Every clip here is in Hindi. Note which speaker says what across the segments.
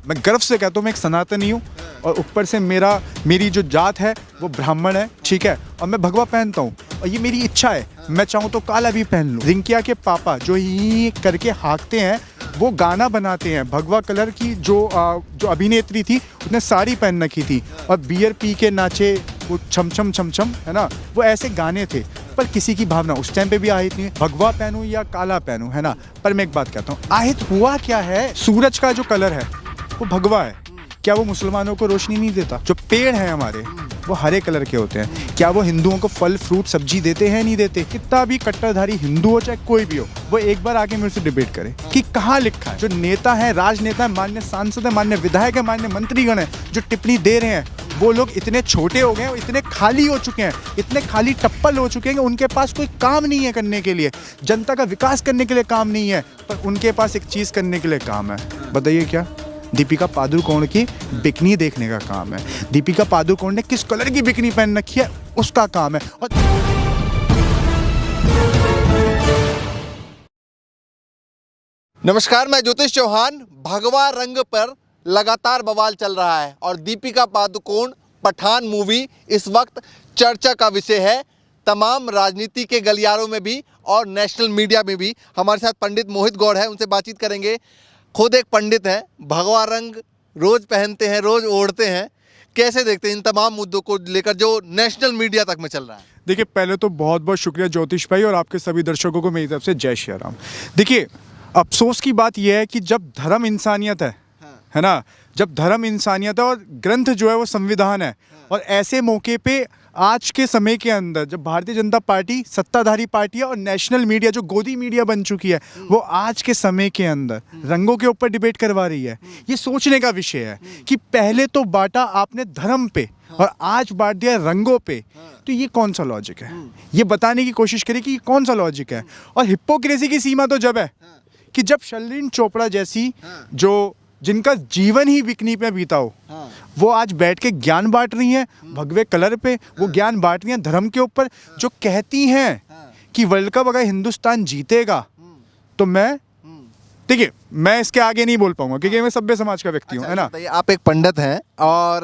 Speaker 1: मैं गर्व से कहता हूँ मैं एक सनातनी हूँ और ऊपर से मेरी जो जात है वो ब्राह्मण है, ठीक है। और मैं भगवा पहनता हूँ और ये मेरी इच्छा है, मैं चाहूँ तो काला भी पहन लूँ। रिंकिया के पापा जो ही करके हाँकते हैं वो गाना बनाते हैं। भगवा कलर की जो अभिनेत्री थी उसने साड़ी पहन रखी थी और बियर पी के नाचे, वो छम छम छम छम, है ना, वो ऐसे गाने थे। पर किसी की भावना उस टाइम पे भी आहित नहीं है, भगवा पहनूं या काला पहनूं, है ना। पर मैं एक बात कहता हूँ, आहित हुआ क्या है? सूरज का जो कलर है वो भगवा है, क्या वो मुसलमानों को रोशनी नहीं देता? जो पेड़ हैं हमारे वो हरे कलर के होते हैं, क्या वो हिंदुओं को फल फ्रूट सब्जी देते हैं? नहीं देते। कितना भी कट्टरधारी हिंदू हो चाहे कोई भी हो, वो एक बार आके मेरे से डिबेट करे कि कहाँ लिखा है। जो नेता है, राजनेता है, मान्य सांसद है, मान्य विधायक है, मान्य मंत्रीगण है, जो टिप्पणी दे रहे हैं, वो लोग इतने छोटे हो गए हैं, इतने खाली हो चुके हैं, इतने खाली टप्पल हो चुके हैं कि उनके पास कोई काम नहीं है करने के लिए, जनता का विकास करने के लिए काम नहीं है, पर उनके पास एक चीज़ करने के लिए काम है। बताइए क्या? दीपिका पादुकोण की बिकनी देखने का काम है। दीपिका पादुकोण ने किस कलर की बिकनी पहन रखी है उसका काम है। और
Speaker 2: नमस्कार, मैं ज्योतिष चौहान। भगवा रंग पर लगातार बवाल चल रहा है और दीपिका पादुकोण पठान मूवी इस वक्त चर्चा का विषय है, तमाम राजनीति के गलियारों में भी और नेशनल मीडिया में भी। हमारे साथ पंडित मोहित गौड़ है, उनसे बातचीत करेंगे। खुद एक पंडित हैं, भगवा रंग रोज़ पहनते हैं, रोज़ ओढ़ते हैं। कैसे देखते हैं इन तमाम मुद्दों को लेकर जो नेशनल मीडिया तक में चल रहा है?
Speaker 1: देखिए, पहले तो बहुत बहुत शुक्रिया ज्योतिष भाई और आपके सभी दर्शकों को मेरी तरफ से जय श्री राम। देखिए, अफसोस की बात यह है कि जब धर्म इंसानियत है ना, जब धर्म इंसानियत है और ग्रंथ जो है वो संविधान है, और ऐसे मौके पे आज के समय के अंदर जब भारतीय जनता पार्टी सत्ताधारी पार्टी है और नेशनल मीडिया जो गोदी मीडिया बन चुकी है, वो आज के समय के अंदर रंगों के ऊपर डिबेट करवा रही है, ये सोचने का विषय है कि पहले तो बांटा आपने धर्म पे और आज बांट दिया रंगों पे, तो ये कौन सा लॉजिक है? ये बताने की कोशिश करें कि ये कौन सा लॉजिक है। और हिपोक्रेसी की सीमा तो जब है कि जब शर्लिन चोपड़ा जैसी जिनका जीवन ही बिकनी पे बीता हो, वो आज बैठ के ज्ञान बांट रही हैं भगवे कलर पे, वो ज्ञान बांट रही हैं धर्म के ऊपर, जो कहती हैं कि वर्ल्ड कप अगर हिंदुस्तान जीतेगा तो देखिए, मैं इसके आगे नहीं बोल पाऊंगा क्योंकि मैं सभ्य समाज का व्यक्ति हूँ, है ना।
Speaker 2: आप एक पंडित हैं और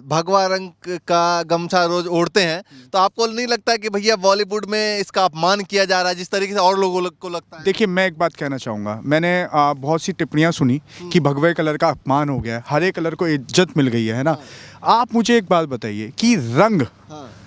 Speaker 2: भगवा रंग का गमछा रोज ओढ़ते हैं, तो आपको नहीं लगता कि भैया बॉलीवुड में इसका अपमान किया जा रहा है जिस तरीके से और लोगों को लगता है?
Speaker 1: देखिए, मैं एक बात कहना चाहूँगा, मैंने बहुत सी टिप्पणियाँ सुनी कि भगवे कलर का अपमान हो गया है, हरे कलर को इज्जत मिल गई है ना। आप मुझे एक बात बताइए कि रंग,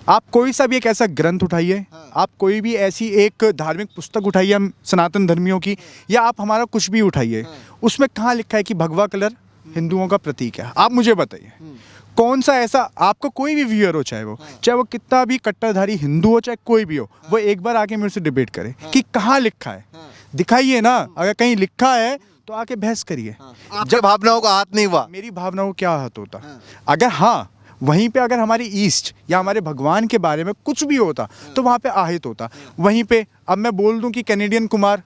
Speaker 1: आप कोई सा भी एक ऐसा ग्रंथ उठाइए, आप कोई भी ऐसी एक धार्मिक पुस्तक उठाइए हम सनातन धर्मियों की, या आप हमारा कुछ भी उठाइए, उसमें कहाँ लिखा है कि भगवा कलर हिंदुओं का प्रतीक है? आप मुझे बताइए कौन सा ऐसा, आपको कोई भी व्यूअर हो, चाहे वो कितना भी कट्टरधारी हिंदू हो चाहे कोई भी हो, वो एक बार आके मेरे से डिबेट करे कि कहाँ लिखा है, दिखाइए ना। अगर कहीं लिखा है तो आके बहस करिए।
Speaker 2: जब भावनाओं का हाथ नहीं हुआ,
Speaker 1: मेरी भावनाओं क्या हाथ होता? अगर हाँ, वहीं पे अगर हमारी ईस्ट या हमारे भगवान के बारे में कुछ भी होता तो वहाँ पे आहित होता। वहीं पे अब मैं बोल दूं कि कैनेडियन कुमार,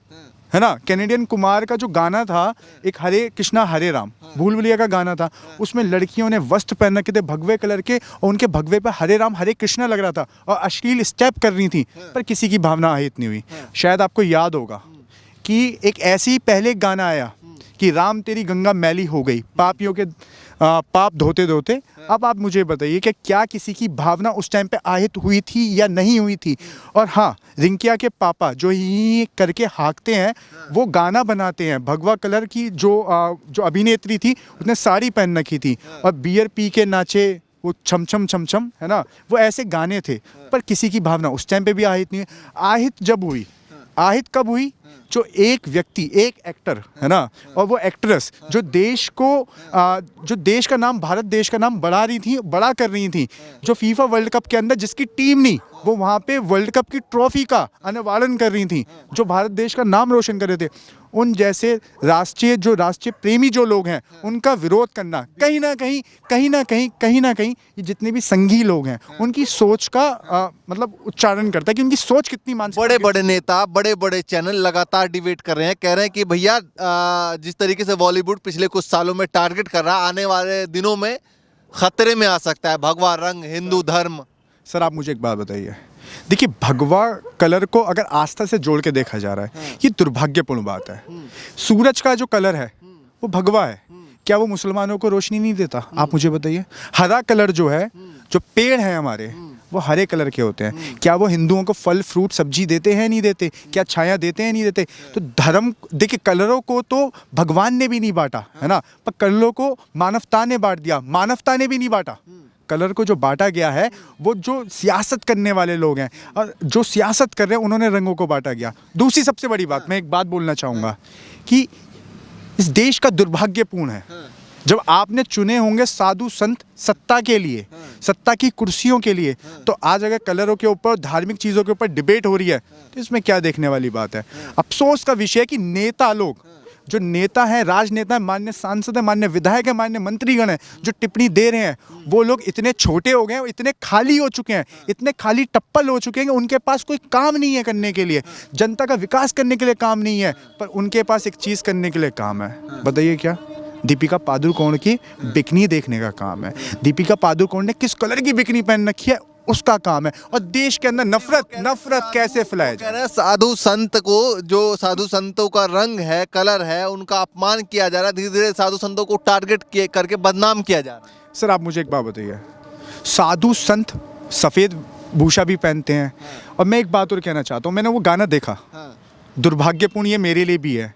Speaker 1: है ना, कैनेडियन कुमार का जो गाना था, एक हरे कृष्णा हरे राम, भूल भुलैया का गाना था, उसमें लड़कियों ने वस्त्र पहन रखे थे भगवे कलर के और उनके भगवे पे हरे राम हरे कृष्णा लग रहा था और अश्लील स्टेप कर रही थी, पर किसी की भावना आहित नहीं हुई। शायद आपको याद होगा कि एक ऐसे ही पहले गाना आया कि राम तेरी गंगा मैली हो गई, पापियों के पाप धोते धोते। अब आप मुझे बताइए कि क्या किसी की भावना उस टाइम पे आहित हुई थी या नहीं हुई थी? और हाँ, रिंकिया के पापा जो ही करके हाँकते हैं, वो गाना बनाते हैं। भगवा कलर की जो अभिनेत्री थी उसने साड़ी पहन रखी थी और बियर पी के नाचे, वो छम छम छम छम, है ना, वो ऐसे गाने थे, पर किसी की भावना उस टाइम पे भी आहित नहीं है। आहित जब हुई, आहित कब हुई? जो एक व्यक्ति, एक एक्टर, है ना, और वो एक्ट्रेस जो देश का नाम, भारत देश का नाम बड़ा कर रही थी, जो फीफा वर्ल्ड कप के अंदर जिसकी टीम नहीं, वो वहाँ पे वर्ल्ड कप की ट्रॉफी का अनावरण कर रही थी, जो भारत देश का नाम रोशन कर रहे थे, उन जैसे राष्ट्रीय प्रेमी जो लोग हैं उनका विरोध करना कहीं ना कहीं ये जितने भी संघी लोग हैं उनकी सोच का मतलब उच्चारण करता है कि उनकी सोच कितनी मानसिक।
Speaker 2: बड़े बड़े नेता, बड़े बड़े चैनल लगातार डिबेट कर रहे हैं, कह रहे हैं कि भैया जिस तरीके से बॉलीवुड पिछले कुछ सालों में टारगेट कर रहा है, आने वाले दिनों में खतरे में आ सकता है भगवा रंग, हिंदू धर्म।
Speaker 1: सर, आप मुझे एक बात बताइए, देखिए, भगवा कलर को अगर आस्था से जोड़ के देखा जा रहा है, ये दुर्भाग्यपूर्ण बात है। सूरज का जो कलर है वो भगवा है, क्या वो मुसलमानों को रोशनी नहीं देता? आप मुझे बताइए। हरा कलर जो है, जो पेड़ हैं हमारे, वो हरे कलर के होते हैं। क्या वो हिंदुओं को फल फ्रूट सब्जी देते हैं, नहीं देते? क्या छाया देते हैं, नहीं देते? तो धर्म, देखिए कलरों को तो भगवान ने भी नहीं बांटा, है ना, पर कलरों को मानवता ने बांट दिया, मानवता ने भी नहीं बांटा। कलर को जो बांटा गया है वो जो सियासत करने वाले लोग हैं, और जो सियासत कर रहे हैं उन्होंने रंगों को बांटा गया। दूसरी सबसे बड़ी बात, मैं एक बात बोलना चाहूँगा कि इस देश का दुर्भाग्यपूर्ण है, जब आपने चुने होंगे साधु संत सत्ता के लिए, सत्ता की कुर्सियों के लिए, तो आज अगर कलरों के ऊपर, धार्मिक चीज़ों के ऊपर डिबेट हो रही है, तो इसमें क्या देखने वाली बात है? अफसोस का विषय है कि नेता लोग, जो नेता हैं, राजनेता हैं, मान्य सांसद हैं, मान्य विधायक हैं, मान्य मंत्रीगण हैं, जो टिप्पणी दे रहे हैं, वो लोग इतने छोटे हो गए हैं, इतने खाली हो चुके हैं, इतने खाली टप्पल हो चुके हैं कि उनके पास कोई काम नहीं है करने के लिए, जनता का विकास करने के लिए काम नहीं है, पर उनके पास एक चीज़ करने के लिए काम है। बताइए क्या? दीपिका पादुकोण की बिकनी देखने का काम है। दीपिका पादुकोण ने किस कलर की बिकनी पहन रखी है, उसका काम है। और देश के अंदर नफरत कैसे फैलाया जाए?
Speaker 2: साधु संत को, जो साधु संतों का रंग है, कलर है, उनका अपमान किया जा रहा है, धीरे धीरे साधु संतों को टारगेट करके बदनाम किया जा रहा है।
Speaker 1: सर आप मुझे एक बात बताइए, साधु संत सफ़ेद भूषा भी पहनते हैं, और मैं एक बात और कहना चाहता हूँ, मैंने वो गाना देखा, दुर्भाग्यपूर्ण ये मेरे लिए भी है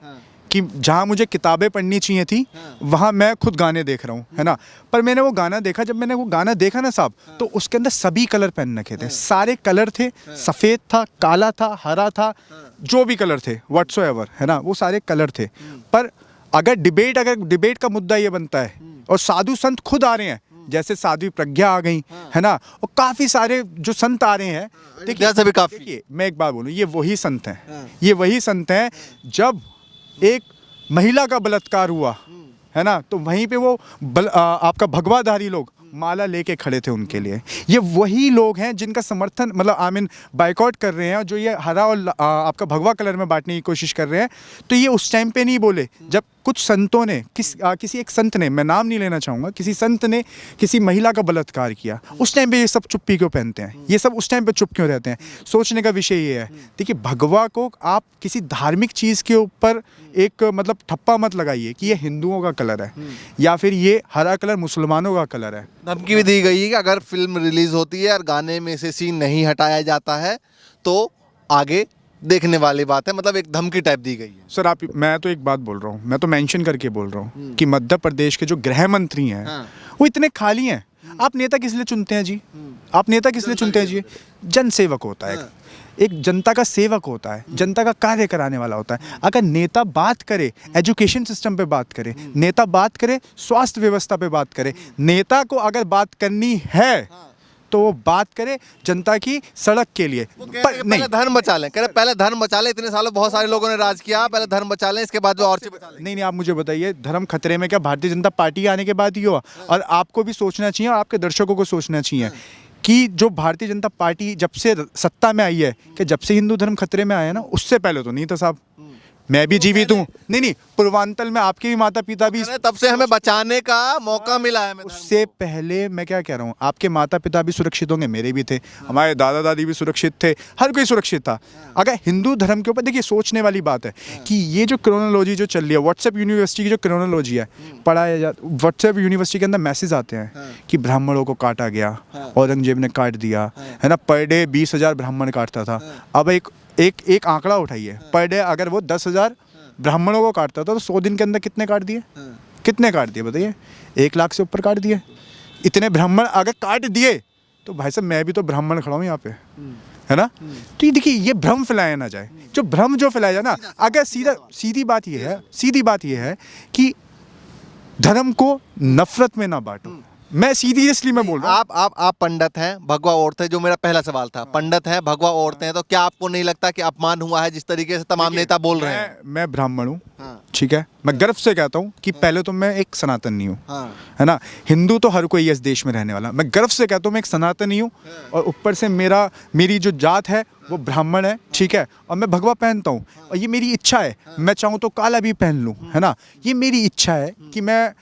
Speaker 1: कि जहाँ मुझे किताबें पढ़नी चाहिए थी, वहाँ मैं खुद गाने देख रहा हूँ, है ना। पर मैंने वो गाना देखा, जब मैंने वो गाना देखा ना साहब, तो उसके अंदर सभी कलर पहन रखे थे, सारे कलर थे, सफ़ेद था, काला था, हरा था, जो भी कलर थे व्हाट्सोएवर, है ना, वो सारे कलर थे। पर अगर डिबेट का मुद्दा ये बनता है, और साधु संत खुद आ रहे हैं, जैसे साध्वी प्रज्ञा आ गई, है ना, और काफ़ी सारे जो संत आ रहे हैं, देखिए मैं एक बात बोलूँ, ये वही संत हैं, ये वही संत हैं, जब एक महिला का बलात्कार हुआ, है ना, तो वहीं पे वो आपका भगवाधारी लोग माला लेके खड़े थे उनके लिए। ये वही लोग हैं जिनका समर्थन, मतलब बाइकआउट कर रहे हैं, जो ये हरा और आपका भगवा कलर में बांटने की कोशिश कर रहे हैं। तो ये उस टाइम पे नहीं बोले जब कुछ संतों ने, किसी एक संत ने, मैं नाम नहीं लेना चाहूँगा, किसी संत ने किसी महिला का बलात्कार किया, उस टाइम पे ये सब चुप्पी क्यों पहनते हैं? ये सब उस टाइम पे चुप क्यों रहते हैं? सोचने का विषय ये है। देखिए, भगवा को आप किसी धार्मिक चीज़ के ऊपर एक मतलब ठप्पा मत लगाइए कि ये हिंदुओं का कलर है, या फिर ये हरा कलर मुसलमानों का कलर है।
Speaker 2: धमकी भी दी गई है कि अगर फिल्म रिलीज होती है और गाने में से सीन नहीं हटाया जाता है तो आगे देखने वाली बात है, मतलब एक धमकी टाइप दी गई है।
Speaker 1: सर मैं तो एक बात बोल रहा हूँ, मैं तो मेंशन करके बोल रहा हूँ कि मध्य प्रदेश के जो गृह मंत्री हैं, वो इतने खाली हैं। आप नेता किस लिए चुनते हैं जी? आप नेता किस लिए चुनते हैं जी? जनसेवक होता है, एक जनता का सेवक होता है, जनता का कार्य कराने वाला होता है। अगर नेता बात करे एजुकेशन सिस्टम पे बात करे, नेता बात करे स्वास्थ्य व्यवस्था पे बात करे, नेता को अगर बात करनी है तो वो बात करे जनता की सड़क के लिए।
Speaker 2: पहले धर्म बचा लें, कह रहे पहले धर्म बचा लें, इतने सालों बहुत सारे लोगों ने राज किया, पहले धर्म बचा लें, इसके बाद जो और चीज़ बचा लें।
Speaker 1: नहीं, आप मुझे बताइए, धर्म खतरे में क्या भारतीय जनता पार्टी आने के बाद ही हुआ? और आपको भी सोचना चाहिए, और आपके दर्शकों को सोचना चाहिए कि जो भारतीय जनता पार्टी जब से सत्ता में आई है, कि जब से हिंदू धर्म खतरे में आया ना, उससे पहले तो नहीं था साहब। मैं भी जीवित हूँ, नहीं, पूर्वांचल में आपके भी माता पिता भी,
Speaker 2: तब से हमें बचाने का मौका मिला है।
Speaker 1: उससे पहले मैं क्या कह रहा हूँ, आपके माता पिता भी सुरक्षित होंगे, मेरे भी थे, हमारे दादा दादी भी सुरक्षित थे, हर कोई सुरक्षित था। अगर हिंदू धर्म के ऊपर, देखिए सोचने वाली बात है कि ये जो क्रोनोलॉजी जो चल रही है, व्हाट्सएप यूनिवर्सिटी की जो क्रोनोलॉजी है, पढ़ाया जाता, व्हाट्सएप यूनिवर्सिटी के अंदर मैसेज आते हैं कि ब्राह्मणों को काटा गया, औरंगजेब ने काट दिया, है ना, पर डे 20,000 ब्राह्मण काटता था। अब एक आंकड़ा उठाइए, पर डे अगर वो 10,000 ब्राह्मणों को काटता था तो 100 दिन के अंदर कितने काट दिए? कितने काट दिए बताइए? 1 लाख से ऊपर काट दिए। इतने ब्राह्मण अगर काट दिए तो भाई साहब मैं भी तो ब्राह्मण खड़ा हूँ यहाँ पे, है ना। तो ये देखिए, ये भ्रम फैलाया ना जाए, जो भ्रम जो फैलाया जाए ना, अगर सीधी बात ये है कि धर्म को नफरत में ना बांटो। मैं सीरियसली मैं बोल रहा हूँ।
Speaker 2: आप पंडित हैं, भगवा औरतें, जो मेरा पहला सवाल था, पंडित हैं, भगवा औरतें हैं, तो क्या आपको नहीं लगता कि अपमान हुआ है जिस तरीके से तमाम नेता बोल रहे हैं?
Speaker 1: मैं ब्राह्मण हूँ, ठीक है, मैं गर्व से कहता हूँ कि पहले तो मैं एक सनातनी हूँ, है ना। हिंदू तो हर कोई इस देश में रहने वाला, मैं गर्व से कहता हूँ मैं एक सनातनी हूँ, और ऊपर से मेरी जो जात है वो ब्राह्मण है, ठीक है, और मैं भगवा पहनता हूँ, और ये मेरी इच्छा है, मैं चाहूँ तो काला भी पहन लूँ, है ना। ये मेरी इच्छा है कि मैं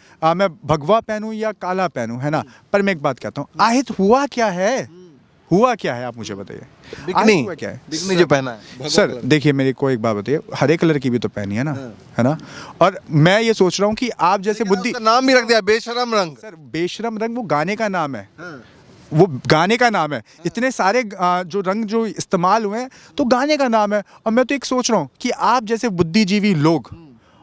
Speaker 1: भगवा पहनूँ या काला पहनूँ, है ना। पर मैं एक बात कहता हूँ, आहित हुआ क्या है? हुआ क्या है आप मुझे बताइए, आज
Speaker 2: बिकनी
Speaker 1: हुआ क्या है?
Speaker 2: बिकनी जो पहना है
Speaker 1: सर देखिए मेरी को एक बात बताइए, हरे कलर की भी तो पहनी है ना, है ना, और मैं ये सोच रहा हूँ कि आप जैसे बुद्धि,
Speaker 2: उसका नाम भी रख दिया बेशरम रंग।
Speaker 1: सर बेशरम रंग वो गाने का नाम है, वो गाने का नाम है, इतने सारे जो रंग जो इस्तेमाल हुए हैं तो गाने का नाम है। और मैं तो एक सोच रहा हूँ कि आप जैसे बुद्धिजीवी लोग,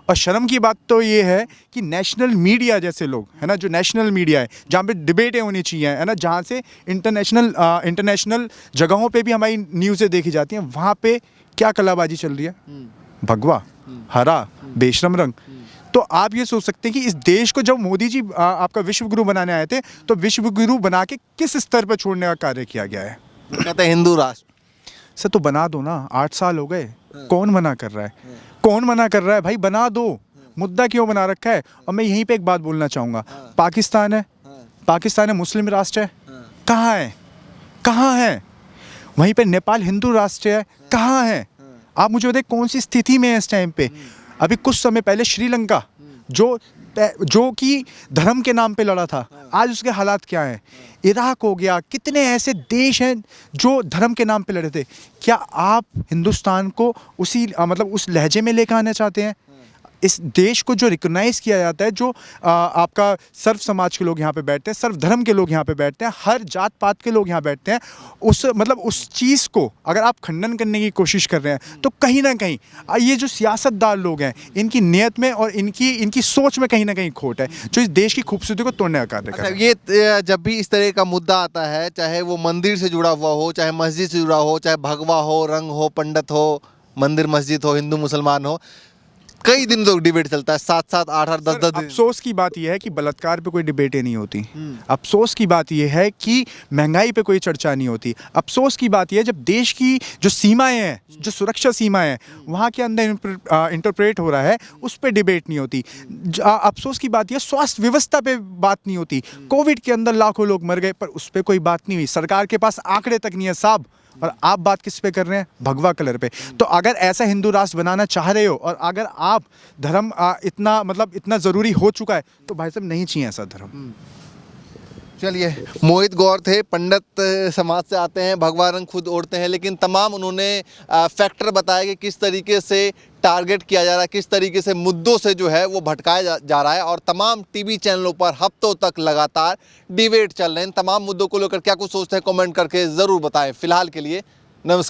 Speaker 1: और शर्म की बात तो ये है कि नेशनल मीडिया जैसे लोग, है ना, जो नेशनल मीडिया है जहाँ पे डिबेटें होनी चाहिए, है ना, जहाँ से इंटरनेशनल जगहों पे भी हमारी न्यूज़ें देखी जाती हैं, वहाँ पे क्या कलाबाजी चल रही है, भगवा, हरा, बेशरम रंग। तो आप ये सोच सकते हैं कि इस देश को जब मोदी जी आपका विश्व गुरु बनाने आए थे तो विश्व गुरु बना के किस स्तर पर छोड़ने का कार्य किया गया है?
Speaker 2: कहते हैं हिंदू राष्ट्र।
Speaker 1: सर तो बना दो ना, 8 साल हो गए, कौन मना कर रहा है, कौन मना कर रहा है भाई, बना दो, मुद्दा क्यों बना रखा है? और मैं यहीं पे एक बात बोलना चाहूँगा, पाकिस्तान है मुस्लिम राष्ट्र है, कहाँ है, कहाँ है? वहीं पे नेपाल हिंदू राष्ट्र है, कहाँ है? आप मुझे बताइए कौन सी स्थिति में है इस टाइम पे? अभी कुछ समय पहले श्रीलंका जो कि धर्म के नाम पे लड़ा था, आज उसके हालात क्या हैं? इराक हो गया, कितने ऐसे देश हैं जो धर्म के नाम पे लड़े थे। क्या आप हिंदुस्तान को उसी मतलब उस लहजे में लेकर आना चाहते हैं? इस देश को जो रिकॉग्नाइज़ किया जाता है, जो आपका सर्व समाज के लोग यहाँ पे बैठते हैं, सर्व धर्म के लोग यहाँ पे बैठते हैं, हर जात पात के लोग यहाँ बैठते हैं, उस चीज़ को अगर आप खंडन करने की कोशिश कर रहे हैं तो कहीं ना कहीं ये जो सियासतदार लोग हैं इनकी नीयत में और इनकी सोच में कहीं ना कहीं खोट है, जो इस देश की खूबसूरती को तोड़ने का कार्य कर रहे हैं।
Speaker 2: ये जब भी इस तरह का मुद्दा आता है, चाहे वो मंदिर से जुड़ा हुआ हो, चाहे मस्जिद से जुड़ा हो, चाहे भगवा हो, रंग हो, पंडित हो, मंदिर मस्जिद हो, हिंदू मुसलमान हो, कई दिन तक डिबेट चलता है, 7-7, 8-8, 10-10 दिन।
Speaker 1: अफसोस की बात यह है कि बलात्कार पे कोई डिबेटें नहीं होती। अफसोस की बात यह है कि महंगाई पे कोई चर्चा नहीं होती। अफसोस की बात यह है जब देश की जो सीमाएं हैं, जो सुरक्षा सीमाएं हैं, वहाँ के अंदर इंटरप्रेट हो रहा है, उस पर डिबेट नहीं होती। अफसोस की बात यह स्वास्थ्य व्यवस्था पे बात नहीं होती। कोविड के अंदर लाखों लोग मर गए पर उस पर कोई बात नहीं हुई। सरकार के पास आंकड़े तक नहीं है साहब, और आप बात किस पे कर रहे हैं? भगवा कलर पे। तो अगर ऐसा हिंदू राष्ट्र बनाना चाह रहे हो और अगर आप धर्म इतना ज़रूरी हो चुका है तो भाई साहब नहीं चाहिए ऐसा धर्म।
Speaker 2: चलिए, मोहित गौर थे, पंडित समाज से आते हैं, भगवा रंग खुद ओढ़ते हैं, लेकिन तमाम उन्होंने फैक्टर बताया कि किस तरीके से टारगेट किया जा रहा है, किस तरीके से मुद्दों से जो है वो भटकाया जा रहा है, और तमाम टीवी चैनलों पर हफ्तों तक लगातार डिबेट चल रहे हैं। इन तमाम मुद्दों को लेकर क्या कुछ सोचते हैं कमेंट करके ज़रूर बताएं। फिलहाल के लिए नमस्कार।